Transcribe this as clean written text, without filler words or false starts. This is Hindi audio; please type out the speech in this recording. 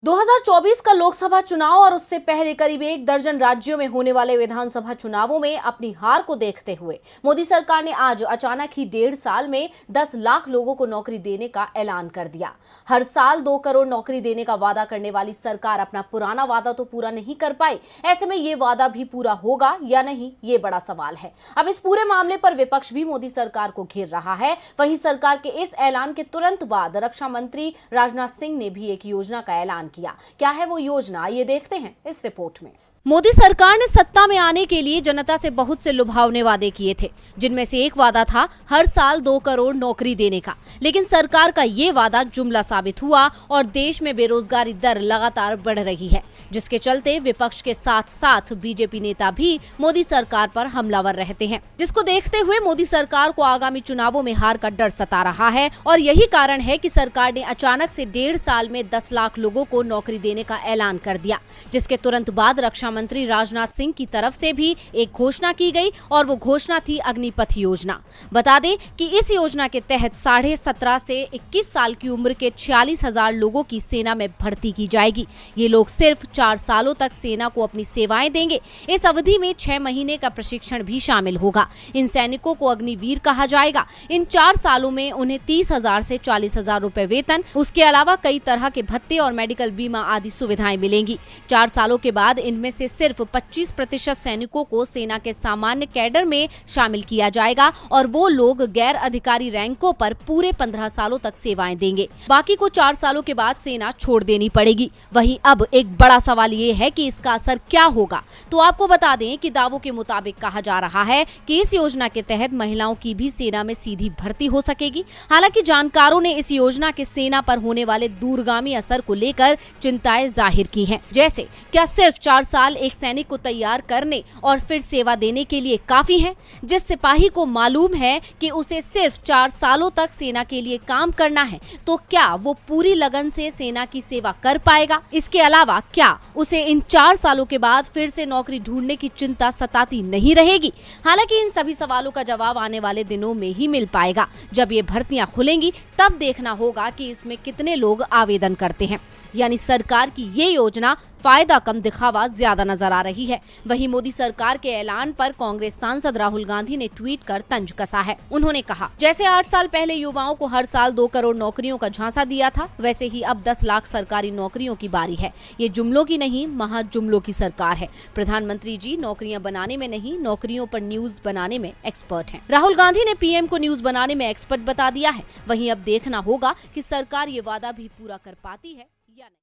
2024 का लोकसभा चुनाव और उससे पहले करीब 1 दर्जन राज्यों में होने वाले विधानसभा चुनावों में अपनी हार को देखते हुए मोदी सरकार ने आज अचानक ही 1.5 साल में 10 लाख लोगों को नौकरी देने का ऐलान कर दिया। हर साल 2 करोड़ नौकरी देने का वादा करने वाली सरकार अपना पुराना वादा तो पूरा नहीं कर पाई। ऐसे में ये वादा भी पूरा होगा या नहीं, ये बड़ा सवाल है। अब इस पूरे मामले पर विपक्ष भी मोदी सरकार को घेर रहा है। वहीं सरकार के इस ऐलान के तुरंत बाद रक्षा मंत्री राजनाथ सिंह ने भी एक योजना का ऐलान किया। क्या है वो योजना, ये देखते हैं इस रिपोर्ट में। मोदी सरकार ने सत्ता में आने के लिए जनता से बहुत से लुभावने वादे किए थे, जिनमें से एक वादा था हर साल 2 करोड़ नौकरी देने का। लेकिन सरकार का ये वादा जुमला साबित हुआ और देश में बेरोजगारी दर लगातार बढ़ रही है, जिसके चलते विपक्ष के साथ साथ बीजेपी नेता भी मोदी सरकार पर हमलावर रहते हैं, जिसको देखते हुए मोदी सरकार को आगामी चुनावों में हार का डर सता रहा है। और यही कारण है कि सरकार ने अचानक से 1.5 साल में 10 लाख लोगों को नौकरी देने का ऐलान कर दिया, जिसके तुरंत बाद रक्षा मंत्री राजनाथ सिंह की तरफ से भी एक घोषणा की गई और वो घोषणा थी अग्निपथ योजना। बता दें कि इस योजना के तहत 17.5 से 21 साल की उम्र के 46,000 लोगों की सेना में भर्ती की जाएगी। ये लोग सिर्फ 4 सालों तक सेना को अपनी सेवाएं देंगे। इस अवधि में 6 महीने का प्रशिक्षण भी शामिल होगा। इन सैनिकों को अग्निवीर कहा जाएगा। इन 4 सालों में उन्हें 30,000 से 40,000 रुपए वेतन, उसके अलावा कई तरह के भत्ते और मेडिकल बीमा आदि सुविधाएं मिलेंगी। 4 सालों के बाद इनमें से सिर्फ 25% सैनिकों को सेना के सामान्य कैडर में शामिल किया जाएगा और वो लोग गैर अधिकारी रैंकों पर पूरे 15 सालों तक सेवाएं देंगे। बाकी को 4 सालों के बाद सेना छोड़ देनी पड़ेगी। वहीं अब एक बड़ा सवाल ये है कि इसका असर क्या होगा। तो आपको बता दें कि दावों के मुताबिक कहा जा रहा है कि इस योजना के तहत महिलाओं की भी सेना में सीधी भर्ती हो सकेगी। हालांकि जानकारों ने इस योजना के सेना पर होने वाले दूरगामी असर को लेकर चिंताएं जाहिर की हैं। जैसे क्या सिर्फ 4 साल एक सैनिक को तैयार करने और फिर सेवा देने के लिए काफी है? जिस सिपाही को मालूम है कि उसे सिर्फ 4 सालों तक सेना के लिए काम करना है, तो क्या वो पूरी लगन से सेना की सेवा कर पाएगा? इसके अलावा क्या उसे इन 4 सालों के बाद फिर से नौकरी ढूंढने की चिंता सताती नहीं रहेगी? हालांकि इन सभी सवालों का जवाब आने वाले दिनों में ही मिल पाएगा। जब ये भर्तियां खुलेंगी तब देखना होगा कि इसमें कितने लोग आवेदन करते हैं। यानी सरकार की ये योजना फायदा कम दिखावा ज्यादा नजर आ रही है। वहीं मोदी सरकार के ऐलान पर कांग्रेस सांसद राहुल गांधी ने ट्वीट कर तंज कसा है। उन्होंने कहा, जैसे 8 साल पहले युवाओं को हर साल 2 करोड़ नौकरियों का झांसा दिया था, वैसे ही अब 10 लाख सरकारी नौकरियों की बारी है। ये जुमलों की नहीं, महा जुमलों की सरकार है। प्रधानमंत्री जी नौकरियां बनाने में नहीं, नौकरियों पर न्यूज बनाने में एक्सपर्ट हैं। राहुल गांधी ने पीएम को न्यूज बनाने में एक्सपर्ट बता दिया है। वहीं अब देखना होगा कि सरकार ये वादा भी पूरा कर पाती है या नहीं।